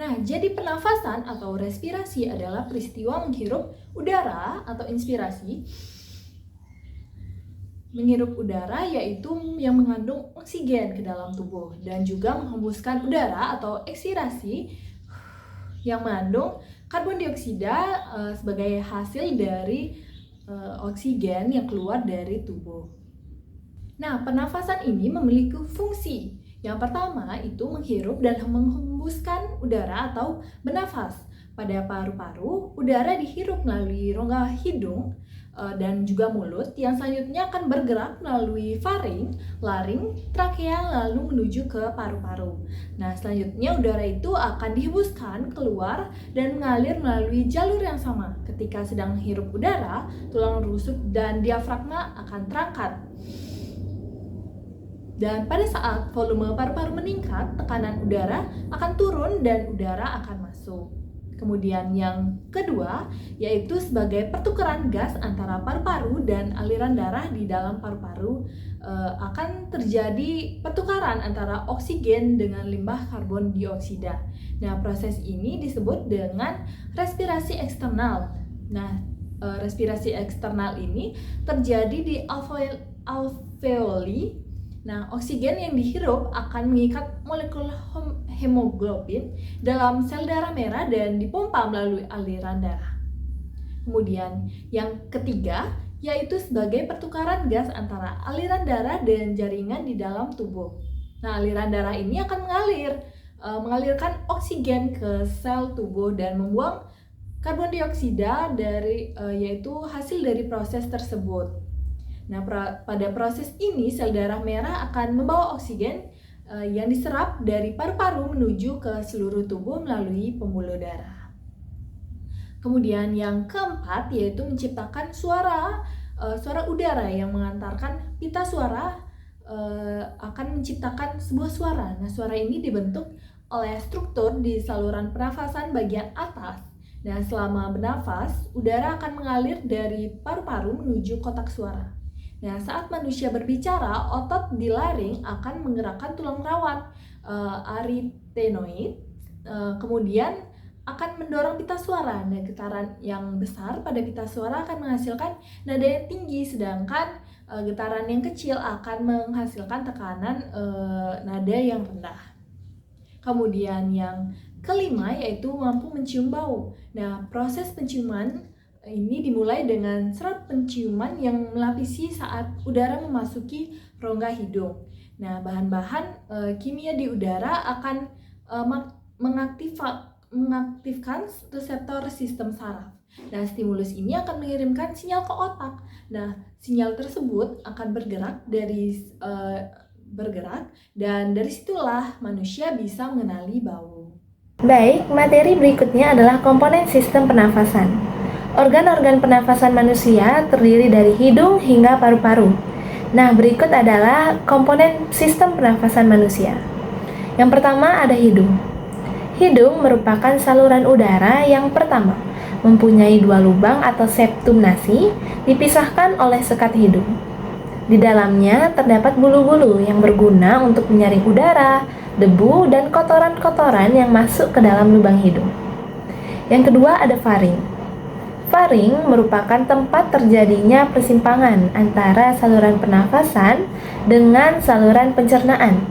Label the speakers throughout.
Speaker 1: Nah, jadi pernafasan atau respirasi adalah peristiwa menghirup udara atau inspirasi. Menghirup udara yaitu yang mengandung oksigen ke dalam tubuh, dan juga menghembuskan udara atau ekspirasi yang mengandung karbon dioksida sebagai hasil dari oksigen yang keluar dari tubuh. Nah, pernafasan ini memiliki fungsi. Yang pertama itu menghirup dan menghembuskan udara atau bernafas. Pada paru-paru, udara dihirup melalui rongga hidung dan juga mulut, yang selanjutnya akan bergerak melalui faring, laring, trakea, lalu menuju ke paru-paru. Nah, selanjutnya udara itu akan dihembuskan keluar dan mengalir melalui jalur yang sama. Ketika sedang menghirup udara, tulang rusuk dan diafragma akan terangkat. Dan pada saat volume paru-paru meningkat, tekanan udara akan turun dan udara akan masuk. Kemudian yang kedua, yaitu sebagai pertukaran gas antara paru-paru dan aliran darah di dalam paru-paru, akan terjadi pertukaran antara oksigen dengan limbah karbon dioksida. Nah, proses ini disebut dengan respirasi eksternal. Nah, respirasi eksternal ini terjadi di alveoli. Nah, oksigen yang dihirup akan mengikat molekul hemoglobin dalam sel darah merah dan dipompa melalui aliran darah. Kemudian yang ketiga, yaitu sebagai pertukaran gas antara aliran darah dan jaringan di dalam tubuh. Nah, aliran darah ini akan mengalirkan oksigen ke sel tubuh dan membuang karbon dioksida yaitu hasil dari proses tersebut. Nah, pada proses ini sel darah merah akan membawa oksigen yang diserap dari paru-paru menuju ke seluruh tubuh melalui pembuluh darah. Kemudian yang keempat yaitu menciptakan suara udara yang mengantarkan pita suara akan menciptakan sebuah suara. Nah, suara ini dibentuk oleh struktur di saluran pernafasan bagian atas. Nah, selama bernafas, udara akan mengalir dari paru-paru menuju kotak suara. Nah, saat manusia berbicara, otot di laring akan menggerakkan tulang rawan arytenoid, kemudian akan mendorong pita suara. Nah, getaran yang besar pada pita suara akan menghasilkan nada yang tinggi, sedangkan getaran yang kecil akan menghasilkan tekanan nada yang rendah. Kemudian yang kelima yaitu mampu mencium bau. Nah, proses penciuman ini dimulai dengan serat penciuman yang melapisi saat udara memasuki rongga hidung. Nah, bahan-bahan kimia di udara akan mengaktifkan reseptor sistem saraf. Nah, stimulus ini akan mengirimkan sinyal ke otak. Nah, sinyal tersebut akan bergerak dan dari situlah manusia bisa mengenali bau.
Speaker 2: Baik, materi berikutnya adalah komponen sistem pernafasan. Organ-organ pernafasan manusia terdiri dari hidung hingga paru-paru. Nah, berikut adalah komponen sistem pernafasan manusia. Yang pertama ada hidung. Hidung merupakan saluran udara yang pertama, mempunyai dua lubang atau septum nasi, dipisahkan oleh sekat hidung. Di dalamnya terdapat bulu-bulu yang berguna untuk menyaring udara, debu, dan kotoran-kotoran yang masuk ke dalam lubang hidung. Yang kedua ada faring. Faring merupakan tempat terjadinya persimpangan antara saluran pernafasan dengan saluran pencernaan.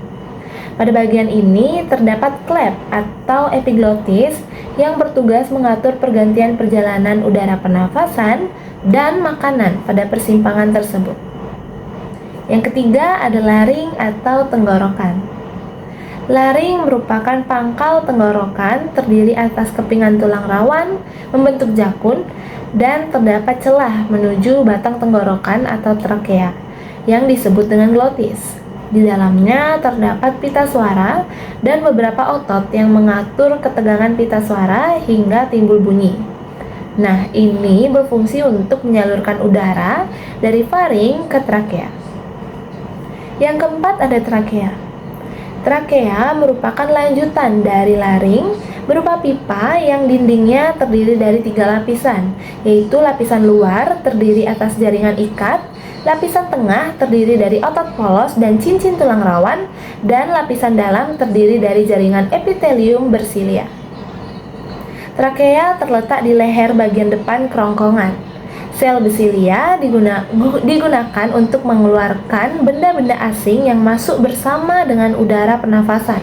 Speaker 2: Pada bagian ini terdapat klep atau epiglotis yang bertugas mengatur pergantian perjalanan udara pernafasan dan makanan pada persimpangan tersebut. Yang ketiga ada laring atau tenggorokan. Laring merupakan pangkal tenggorokan terdiri atas kepingan tulang rawan membentuk jakun dan terdapat celah menuju batang tenggorokan atau trakea yang disebut dengan glotis. Di dalamnya terdapat pita suara dan beberapa otot yang mengatur ketegangan pita suara hingga timbul bunyi. Nah, ini berfungsi untuk menyalurkan udara dari faring ke trakea. Yang keempat ada trakea. Trakea merupakan lanjutan dari laring berupa pipa yang dindingnya terdiri dari 3 lapisan, yaitu lapisan luar terdiri atas jaringan ikat, lapisan tengah terdiri dari otot polos dan cincin tulang rawan, dan lapisan dalam terdiri dari jaringan epitelium bersilia. Trakea terletak di leher bagian depan kerongkongan. Sel basilia digunakan untuk mengeluarkan benda-benda asing yang masuk bersama dengan udara pernafasan.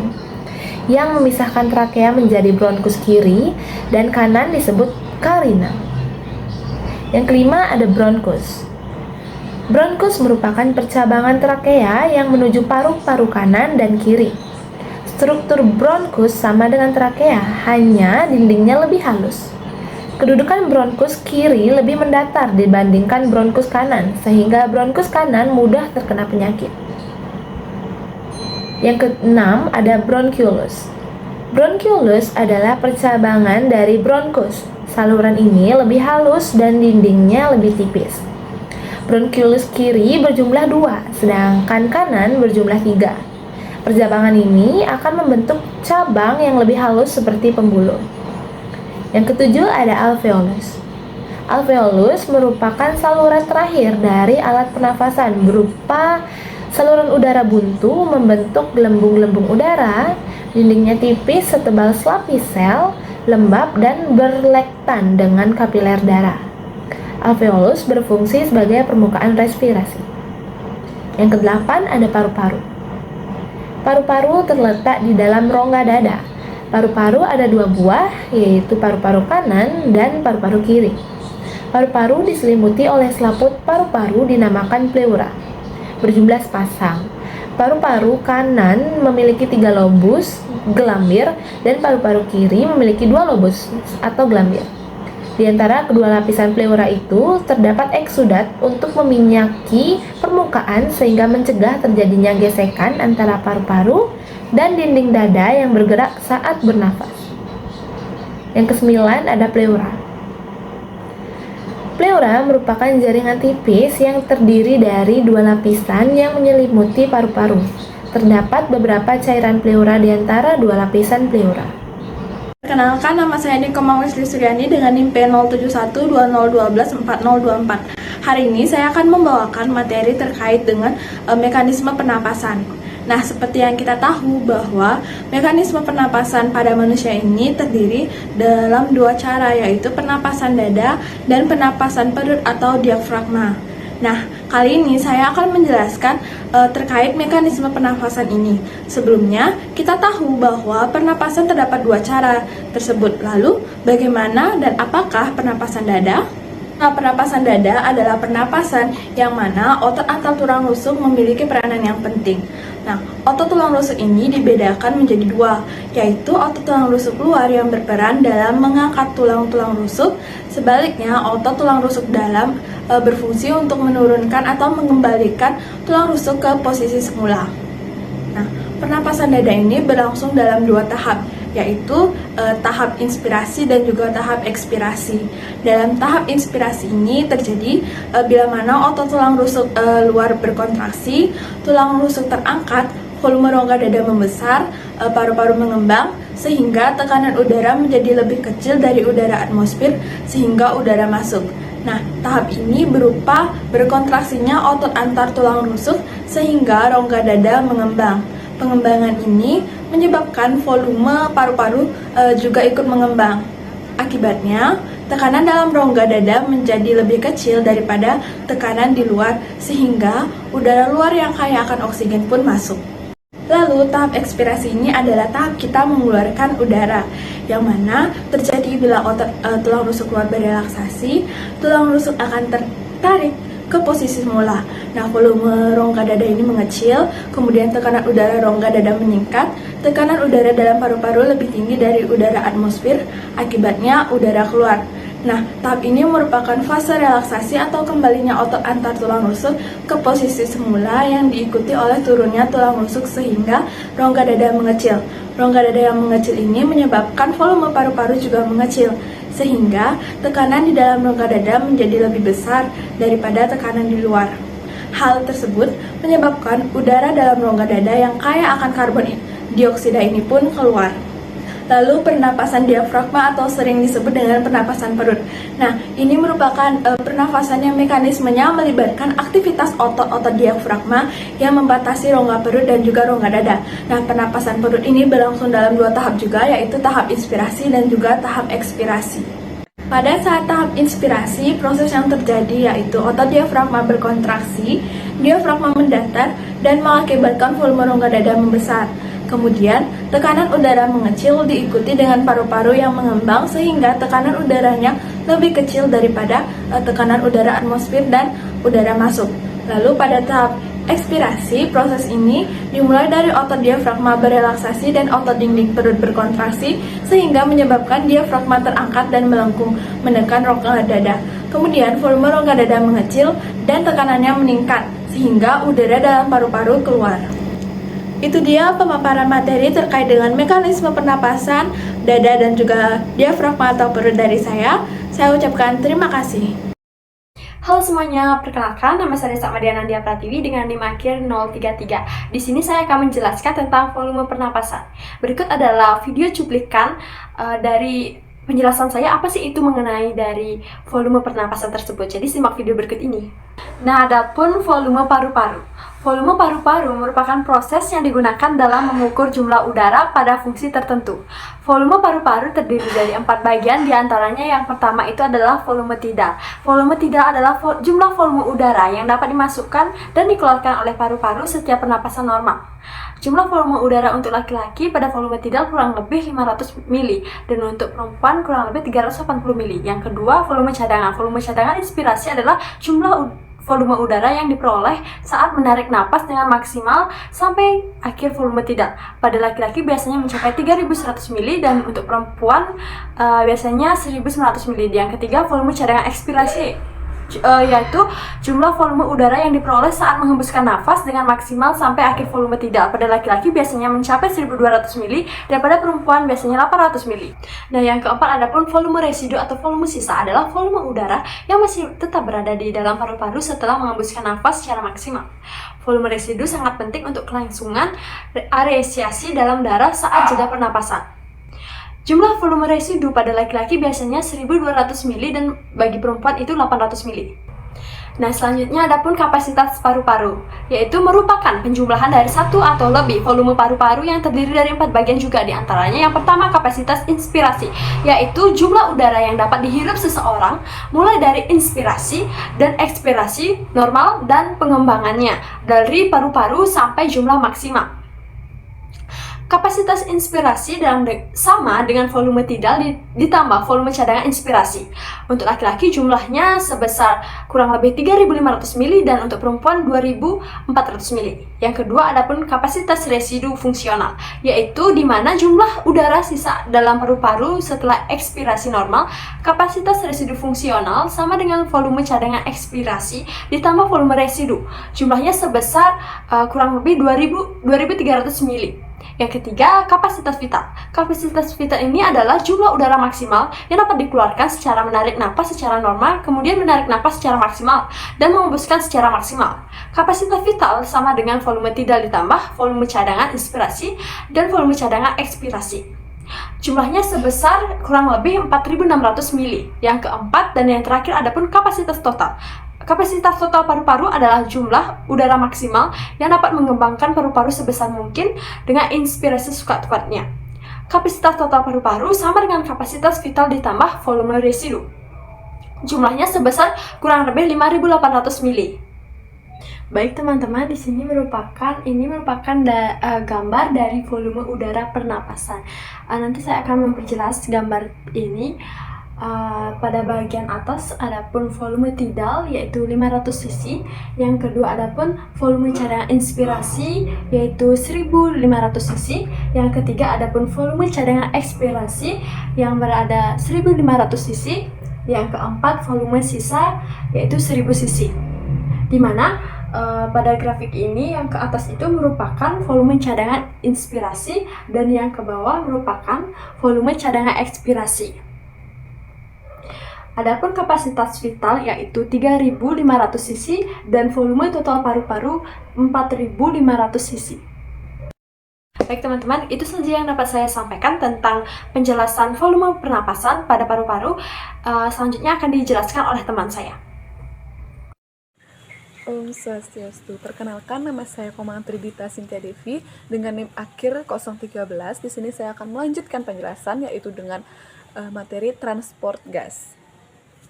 Speaker 2: Yang memisahkan trakea menjadi bronkus kiri dan kanan disebut carina. Yang kelima ada bronkus. Bronkus merupakan percabangan trakea yang menuju paru-paru kanan dan kiri. Struktur bronkus sama dengan trakea, hanya dindingnya lebih halus. Kedudukan bronkus kiri lebih mendatar dibandingkan bronkus kanan, sehingga bronkus kanan mudah terkena penyakit. Yang keenam ada bronchioles. Bronchioles adalah percabangan dari bronkus. Saluran ini lebih halus dan dindingnya lebih tipis. Bronchioles kiri berjumlah 2, sedangkan kanan berjumlah 3. Percabangan ini akan membentuk cabang yang lebih halus seperti pembuluh. Yang ketujuh ada alveolus. Alveolus merupakan saluran terakhir dari alat pernafasan berupa saluran udara buntu membentuk gelembung-gelembung udara, dindingnya tipis setebal lapisel, lembab dan berlektan dengan kapiler darah. Alveolus berfungsi sebagai permukaan respirasi. Yang kedelapan ada paru-paru. Paru-paru terletak di dalam rongga dada. Paru-paru ada 2 buah, yaitu paru-paru kanan dan paru-paru kiri. Paru-paru diselimuti oleh selaput paru-paru dinamakan pleura, berjumlah sepasang. Paru-paru kanan memiliki 3 lobus, gelambir, dan paru-paru kiri memiliki 2 lobus atau gelambir. Di antara kedua lapisan pleura itu terdapat eksudat untuk meminyaki permukaan sehingga mencegah terjadinya gesekan antara paru-paru dan dinding dada yang bergerak saat bernafas. Yang kesembilan ada pleura. Pleura merupakan jaringan tipis yang terdiri dari 2 lapisan yang menyelimuti paru-paru. Terdapat beberapa cairan pleura di antara 2 lapisan pleura.
Speaker 3: Perkenalkan, nama saya Niko Mawesli Suryani dengan NIM P0712012024. Hari ini saya akan membawakan materi terkait dengan mekanisme pernapasan. Nah, seperti yang kita tahu bahwa mekanisme pernapasan pada manusia ini terdiri dalam 2 cara, yaitu pernapasan dada dan pernapasan perut atau diafragma. Nah, kali ini saya akan menjelaskan terkait mekanisme pernapasan ini. Sebelumnya, kita tahu bahwa pernapasan terdapat 2 cara tersebut. Lalu, bagaimana dan apakah pernapasan dada? Nah, pernapasan dada adalah pernapasan yang mana otot antar tulang rusuk memiliki peranan yang penting. Nah, otot tulang rusuk ini dibedakan menjadi 2, yaitu otot tulang rusuk luar yang berperan dalam mengangkat tulang-tulang rusuk, sebaliknya otot tulang rusuk dalam berfungsi untuk menurunkan atau mengembalikan tulang rusuk ke posisi semula. Nah, pernapasan dada ini berlangsung dalam 2 tahap, yaitu tahap inspirasi dan juga tahap ekspirasi. Dalam tahap inspirasi ini terjadi bila mana otot tulang rusuk luar berkontraksi, tulang rusuk terangkat, volume rongga dada membesar, paru-paru mengembang, sehingga tekanan udara menjadi lebih kecil dari udara atmosfer sehingga udara masuk. Nah, tahap ini berupa berkontraksinya otot antar tulang rusuk sehingga rongga dada mengembang. Pengembangan ini menyebabkan volume paru-paru juga ikut mengembang. Akibatnya, tekanan dalam rongga dada menjadi lebih kecil daripada tekanan di luar, sehingga udara luar yang kaya akan oksigen pun masuk. Lalu, tahap ekspirasi ini adalah tahap kita mengeluarkan udara, yang mana terjadi bila otot tulang rusuk luar berelaksasi, tulang rusuk akan tertarik ke posisi semula. Nah, volume rongga dada ini mengecil, kemudian tekanan udara rongga dada meningkat, tekanan udara dalam paru-paru lebih tinggi dari udara atmosfer, akibatnya udara keluar. Nah, tahap ini merupakan fase relaksasi atau kembalinya otot antar tulang rusuk ke posisi semula yang diikuti oleh turunnya tulang rusuk sehingga rongga dada mengecil. Rongga dada yang mengecil ini menyebabkan volume paru-paru juga mengecil, sehingga tekanan di dalam rongga dada menjadi lebih besar daripada tekanan di luar. Hal tersebut menyebabkan udara dalam rongga dada yang kaya akan karbon dioksida ini pun keluar. Lalu pernapasan diafragma atau sering disebut dengan pernapasan perut. Nah, ini merupakan pernapasan yang mekanismenya melibatkan aktivitas otot-otot diafragma yang membatasi rongga perut dan juga rongga dada. Nah, pernapasan perut ini berlangsung dalam 2 tahap juga, yaitu tahap inspirasi dan juga tahap ekspirasi. Pada saat tahap inspirasi, proses yang terjadi yaitu otot diafragma berkontraksi, diafragma mendatar, dan mengakibatkan volume rongga dada membesar. Kemudian, tekanan udara mengecil diikuti dengan paru-paru yang mengembang sehingga tekanan udaranya lebih kecil daripada tekanan udara atmosfer dan udara masuk. Lalu pada tahap ekspirasi, proses ini dimulai dari otot diafragma berelaksasi dan otot dinding perut berkontraksi sehingga menyebabkan diafragma terangkat dan melengkung menekan rongga dada. Kemudian volume rongga dada mengecil dan tekanannya meningkat sehingga udara dalam paru-paru keluar. Itu dia pemaparan materi terkait dengan mekanisme pernapasan dada dan juga diafragma atau perut dari saya. Saya ucapkan terima kasih.
Speaker 4: Halo semuanya, perkenalkan nama saya Desa Madiana Dia Pratiwi dengan NIM akhir 033. Di sini saya akan menjelaskan tentang volume pernapasan. Berikut adalah video cuplikan dari penjelasan saya apa sih itu mengenai dari volume pernapasan tersebut. Jadi simak video berikut ini. Nah, adapun volume paru-paru. Volume paru-paru merupakan proses yang digunakan dalam mengukur jumlah udara pada fungsi tertentu. Volume paru-paru terdiri dari 4 bagian, diantaranya yang pertama itu adalah volume tidal. Volume tidal adalah jumlah volume udara yang dapat dimasukkan dan dikeluarkan oleh paru-paru setiap pernapasan normal. Jumlah volume udara untuk laki-laki pada volume tidal kurang lebih 500 mili dan untuk perempuan kurang lebih 380 mili. Yang kedua, volume cadangan. Volume cadangan inspirasi adalah jumlah volume udara yang diperoleh saat menarik napas dengan maksimal sampai akhir volume tidal. Pada laki-laki biasanya mencapai 3100 mili dan untuk perempuan biasanya 1900 mili. Yang ketiga, volume cadangan ekspirasi yaitu jumlah volume udara yang diperoleh saat menghembuskan nafas dengan maksimal sampai akhir volume tidal. Pada laki-laki biasanya mencapai 1200 mili dan pada perempuan biasanya 800 mili. Nah, yang keempat adapun volume residu atau volume sisa adalah volume udara yang masih tetap berada di dalam paru-paru setelah menghembuskan nafas secara maksimal. Volume residu sangat penting untuk kelangsungan aerasi dalam darah saat jeda pernapasan. Jumlah volume residu pada laki-laki biasanya 1200 mili dan bagi perempuan itu 800 mili. Nah, selanjutnya adapun kapasitas paru-paru, yaitu merupakan penjumlahan dari satu atau lebih volume paru-paru yang terdiri dari 4 bagian juga, diantaranya yang pertama kapasitas inspirasi, yaitu jumlah udara yang dapat dihirup seseorang mulai dari inspirasi dan ekspirasi normal dan pengembangannya dari paru-paru sampai jumlah maksimal. Kapasitas inspirasi sama dengan volume tidal ditambah volume cadangan inspirasi. Untuk laki-laki jumlahnya sebesar kurang lebih 3.500 mili dan untuk perempuan 2.400 mili. Yang kedua adapun kapasitas residu fungsional, yaitu di mana jumlah udara sisa dalam paru-paru setelah ekspirasi normal. Kapasitas residu fungsional sama dengan volume cadangan ekspirasi ditambah volume residu. Jumlahnya sebesar kurang lebih 2.300 mili. Yang ketiga, kapasitas vital. Kapasitas vital ini adalah jumlah udara maksimal yang dapat dikeluarkan secara menarik napas secara normal, kemudian menarik napas secara maksimal, dan menghembuskan secara maksimal. Kapasitas vital sama dengan volume tidal ditambah volume cadangan inspirasi dan volume cadangan ekspirasi. Jumlahnya sebesar kurang lebih 4.600 mili. Yang keempat dan yang terakhir adapun kapasitas total. Kapasitas total paru-paru adalah jumlah udara maksimal yang dapat mengembangkan paru-paru sebesar mungkin dengan inspirasi sekuat-kuatnya. Kapasitas total paru-paru sama dengan kapasitas vital ditambah volume residu. Jumlahnya sebesar kurang lebih 5.800 mili. Baik teman-teman, di sini merupakan gambar dari volume udara pernapasan. Nanti saya akan memperjelas gambar ini. Pada bagian atas adapun volume tidal yaitu 500 cc, yang kedua adapun volume cadangan inspirasi yaitu 1500 cc, yang ketiga adapun volume cadangan ekspirasi yang berada 1500 cc, yang keempat volume sisa yaitu 1000 cc. Dimana pada grafik ini yang ke atas itu merupakan volume cadangan inspirasi dan yang ke bawah merupakan volume cadangan ekspirasi. Adapun kapasitas vital yaitu 3.500 cc dan volume total paru-paru 4.500 cc. Baik teman-teman, itu saja yang dapat saya sampaikan tentang penjelasan volume pernapasan pada paru-paru. Selanjutnya akan dijelaskan oleh teman saya.
Speaker 5: Om Swastiastu. Perkenalkan, nama saya Komang Tridita Cynthia Devi dengan NIM akhir 013. Di sini saya akan melanjutkan penjelasan yaitu dengan materi transport gas.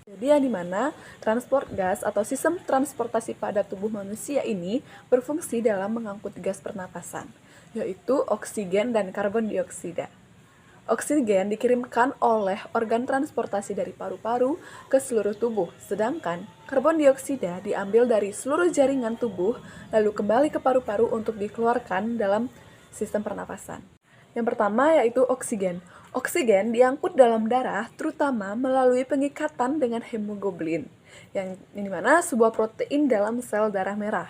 Speaker 5: Jadi yang dimana transport gas atau sistem transportasi pada tubuh manusia ini berfungsi dalam mengangkut gas pernapasan, yaitu oksigen dan karbon dioksida. Oksigen dikirimkan oleh organ transportasi dari paru-paru ke seluruh tubuh, sedangkan karbon dioksida diambil dari seluruh jaringan tubuh lalu kembali ke paru-paru untuk dikeluarkan dalam sistem pernapasan. Yang pertama yaitu oksigen. Oksigen diangkut dalam darah terutama melalui pengikatan dengan hemoglobin, yang dimana sebuah protein dalam sel darah merah.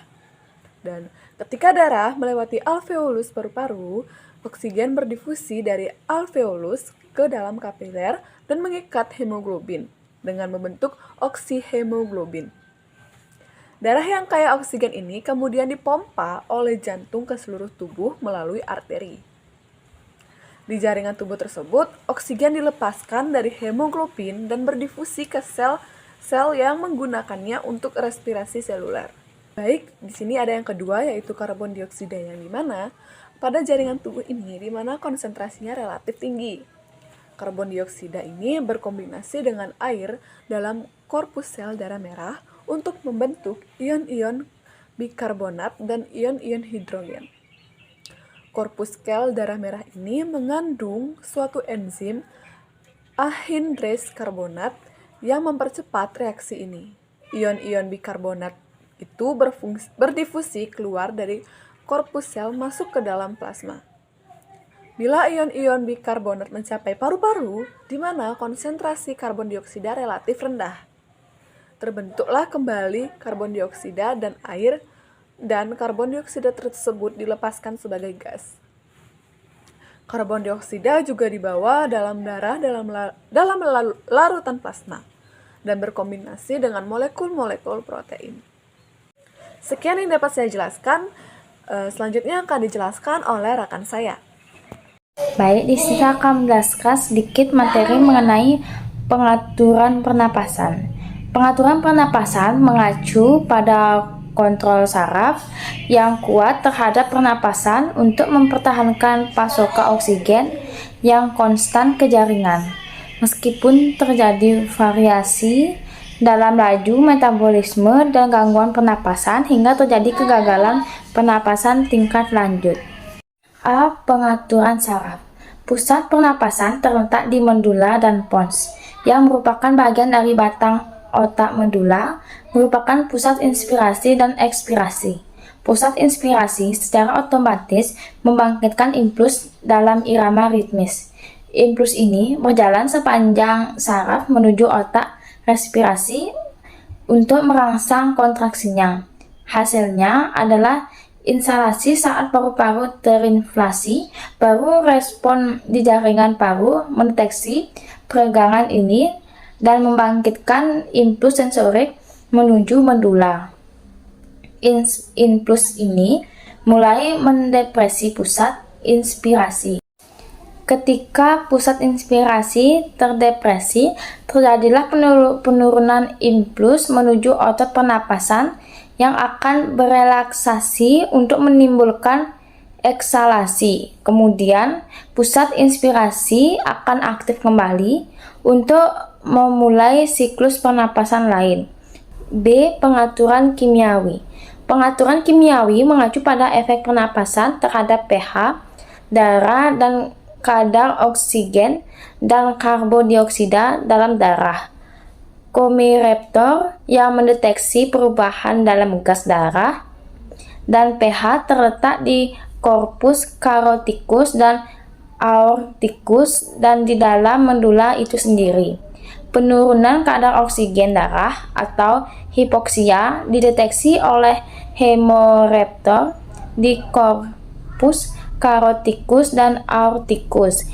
Speaker 5: Dan ketika darah melewati alveolus paru-paru, oksigen berdifusi dari alveolus ke dalam kapiler dan mengikat hemoglobin dengan membentuk oksihemoglobin. Darah yang kaya oksigen ini kemudian dipompa oleh jantung ke seluruh tubuh melalui arteri. Di jaringan tubuh tersebut, oksigen dilepaskan dari hemoglobin dan berdifusi ke sel-sel yang menggunakannya untuk respirasi seluler. Baik, di sini ada yang kedua yaitu karbon dioksida yang dimana pada jaringan tubuh ini dimana konsentrasinya relatif tinggi. Karbon dioksida ini berkombinasi dengan air dalam korpus sel darah merah untuk membentuk ion-ion bikarbonat dan ion-ion hidrogen. Korpus sel darah merah ini mengandung suatu enzim anhidrase karbonat yang mempercepat reaksi ini. Ion-ion bikarbonat itu berdifusi keluar dari korpus sel masuk ke dalam plasma. Bila ion-ion bikarbonat mencapai paru-paru, di mana konsentrasi karbon dioksida relatif rendah, terbentuklah kembali karbon dioksida dan air, dan karbon dioksida tersebut dilepaskan sebagai gas. Karbon dioksida juga dibawa dalam darah dalam larutan plasma dan berkombinasi dengan molekul-molekul protein. Sekian yang dapat saya jelaskan. Selanjutnya akan dijelaskan oleh rekan saya.
Speaker 2: Baik, di sini saya akan menjelaskan sedikit materi mengenai pengaturan pernapasan. Pengaturan pernapasan mengacu pada kontrol saraf yang kuat terhadap pernapasan untuk mempertahankan pasokan oksigen yang konstan ke jaringan. Meskipun terjadi variasi dalam laju metabolisme dan gangguan pernapasan hingga terjadi kegagalan pernapasan tingkat lanjut. A. Pengaturan saraf. Pusat pernapasan terletak di medula dan pons, yang merupakan bagian dari batang otak medula, merupakan pusat inspirasi dan ekspirasi. Pusat inspirasi secara otomatis membangkitkan impuls dalam irama ritmis. Impuls ini berjalan sepanjang saraf menuju otak respirasi untuk merangsang kontraksinya. Hasilnya adalah insalasi saat paru-paru terinflasi, baru respon di jaringan paru mendeteksi peregangan ini dan membangkitkan impuls sensorik menuju medula. Impuls ini mulai mendepresi pusat inspirasi. Ketika pusat inspirasi terdepresi, terjadilah penurunan impuls menuju otot pernapasan yang akan berelaksasi untuk menimbulkan eksalasi. Kemudian, pusat inspirasi akan aktif kembali untuk memulai siklus pernapasan lain. B. Pengaturan kimiawi. Pengaturan kimiawi mengacu pada efek pernapasan terhadap pH darah dan kadar oksigen dan karbon dioksida dalam darah. Chemoreptor yang mendeteksi perubahan dalam gas darah dan pH terletak di korpus karotikus dan aorticus dan di dalam medula itu sendiri. Penurunan kadar oksigen darah atau hipoksia dideteksi oleh hemoreptor di korpus karotikus dan aorticus.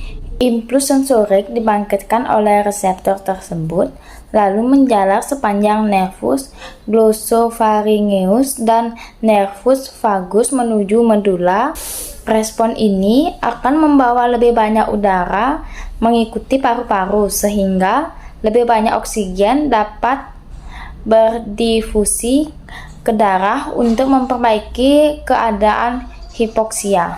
Speaker 2: Impuls sensorik dibangkitkan oleh reseptor tersebut, lalu menjalar sepanjang nervus glossopharyngeus dan nervus vagus menuju medula
Speaker 6: Respon ini akan membawa lebih banyak udara mengikuti paru-paru sehingga lebih banyak oksigen dapat berdifusi ke darah untuk memperbaiki keadaan hipoksia.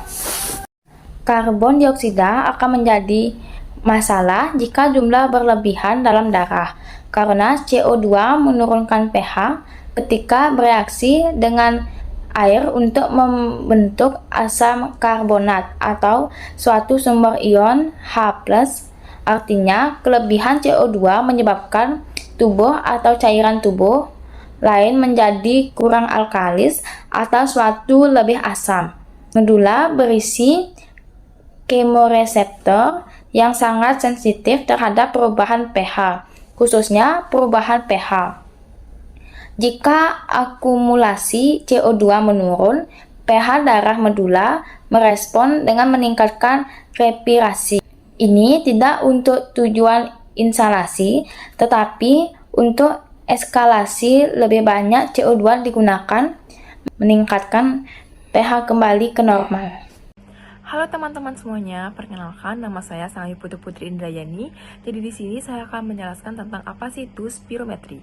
Speaker 6: Karbon dioksida akan menjadi masalah jika jumlah berlebihan dalam darah karena CO2 menurunkan pH ketika bereaksi dengan air untuk membentuk asam karbonat atau suatu sumber ion H+. Artinya, kelebihan CO2 menyebabkan tubuh atau cairan tubuh lain menjadi kurang alkalis atau suatu lebih asam. Medula berisi kemoreseptor yang sangat sensitif terhadap perubahan pH, khususnya perubahan pH. Jika akumulasi CO2 menurun, pH darah medula merespon dengan meningkatkan respirasi. Ini tidak untuk tujuan inhalasi, tetapi untuk eskalasi lebih banyak CO2 digunakan meningkatkan pH kembali ke normal.
Speaker 7: Halo teman-teman semuanya, perkenalkan nama saya Sangayu Putri Indrayani. Jadi di sini saya akan menjelaskan tentang apa sih itu spirometri.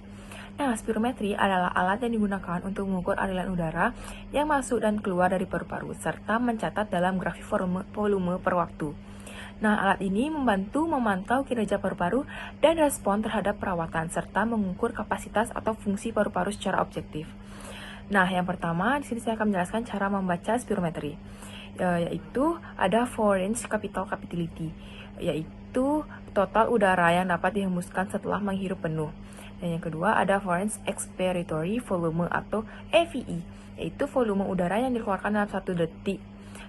Speaker 7: Nah, spirometri adalah alat yang digunakan untuk mengukur aliran udara yang masuk dan keluar dari paru-paru serta mencatat dalam grafik volume per waktu. Nah, alat ini membantu memantau kinerja paru-paru dan respon terhadap perawatan serta mengukur kapasitas atau fungsi paru-paru secara objektif. Nah, yang pertama di sini saya akan menjelaskan cara membaca spirometri. Yaitu ada forage capitality, yaitu total udara yang dapat dihembuskan setelah menghirup penuh. Dan yang kedua ada forage expiratory volume atau EVE, yaitu volume udara yang dikeluarkan dalam 1 detik.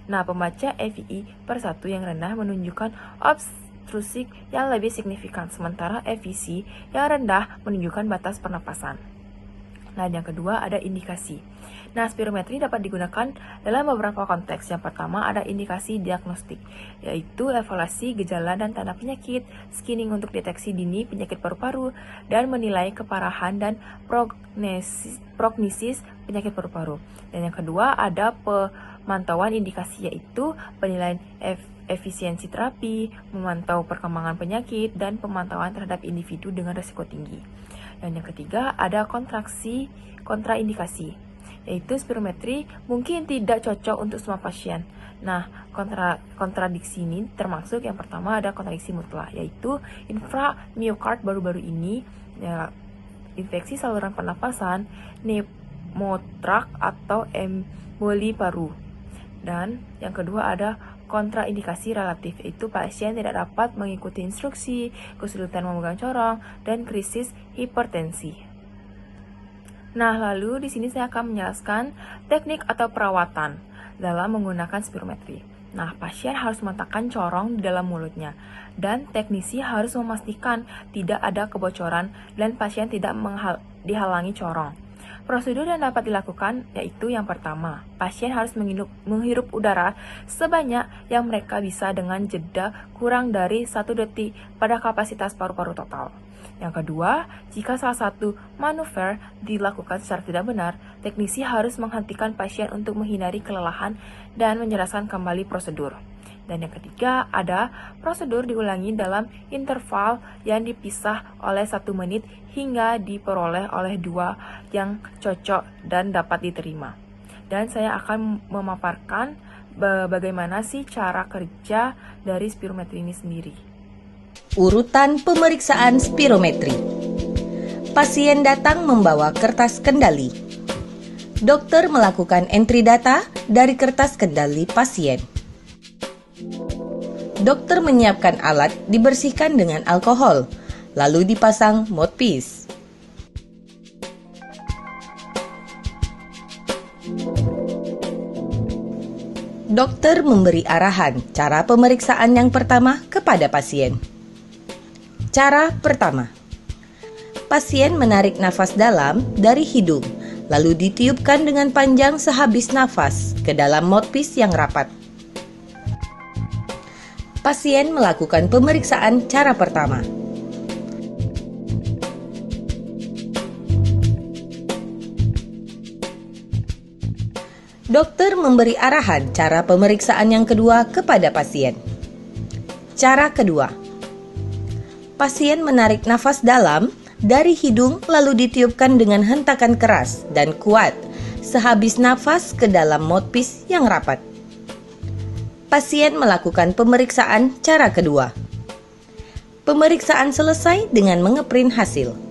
Speaker 7: Nah, pembaca EVE per 1 yang rendah menunjukkan obstruksi yang lebih signifikan, sementara EVC yang rendah menunjukkan batas pernapasan. Nah, yang kedua ada indikasi. Nah, spirometri dapat digunakan dalam beberapa konteks. Yang pertama ada indikasi diagnostik, yaitu evaluasi gejala dan tanda penyakit, screening untuk deteksi dini penyakit paru-paru, dan menilai keparahan dan prognosis penyakit paru-paru. Dan yang kedua ada pemantauan indikasi, yaitu penilaian efisiensi terapi, memantau perkembangan penyakit, dan pemantauan terhadap individu dengan risiko tinggi. Dan yang ketiga ada kontraindikasi, yaitu spirometri mungkin tidak cocok untuk semua pasien. Nah, kontradiksi ini termasuk yang pertama ada kontradiksi mutlak, yaitu inframiokard baru-baru ini, infeksi saluran pernapasan, pneumotrak atau emboli paru. Dan yang kedua ada kontraindikasi relatif, yaitu pasien tidak dapat mengikuti instruksi, kesulitan memegang corong, dan krisis hipertensi. Nah, lalu di sini saya akan menjelaskan teknik atau perawatan dalam menggunakan spirometri. Nah, pasien harus meletakkan corong di dalam mulutnya, dan teknisi harus memastikan tidak ada kebocoran dan pasien tidak dihalangi corong. Prosedur yang dapat dilakukan yaitu yang pertama, pasien harus menghirup udara sebanyak yang mereka bisa dengan jeda kurang dari 1 detik pada kapasitas paru-paru total. Yang kedua, jika salah satu manuver dilakukan secara tidak benar, teknisi harus menghentikan pasien untuk menghindari kelelahan dan menjelaskan kembali prosedur. Dan yang ketiga, ada prosedur diulangi dalam interval yang dipisah oleh 1 menit hingga diperoleh oleh 2 yang cocok dan dapat diterima. Dan saya akan memaparkan bagaimana sih cara kerja dari spirometri ini sendiri.
Speaker 8: Urutan pemeriksaan spirometri. Pasien datang membawa kertas kendali. Dokter melakukan entry data dari kertas kendali pasien. Dokter menyiapkan alat dibersihkan dengan alkohol, lalu dipasang mouthpiece. Dokter memberi arahan cara pemeriksaan yang pertama kepada pasien. Cara pertama, pasien menarik nafas dalam dari hidung, lalu ditiupkan dengan panjang sehabis nafas ke dalam mouthpiece yang rapat. Pasien melakukan pemeriksaan cara pertama. Dokter memberi arahan cara pemeriksaan yang kedua kepada pasien. Cara kedua, pasien menarik nafas dalam dari hidung lalu ditiupkan dengan hentakan keras dan kuat sehabis nafas ke dalam mouthpiece yang rapat. Pasien melakukan pemeriksaan cara kedua. Pemeriksaan selesai dengan mengeprint hasil.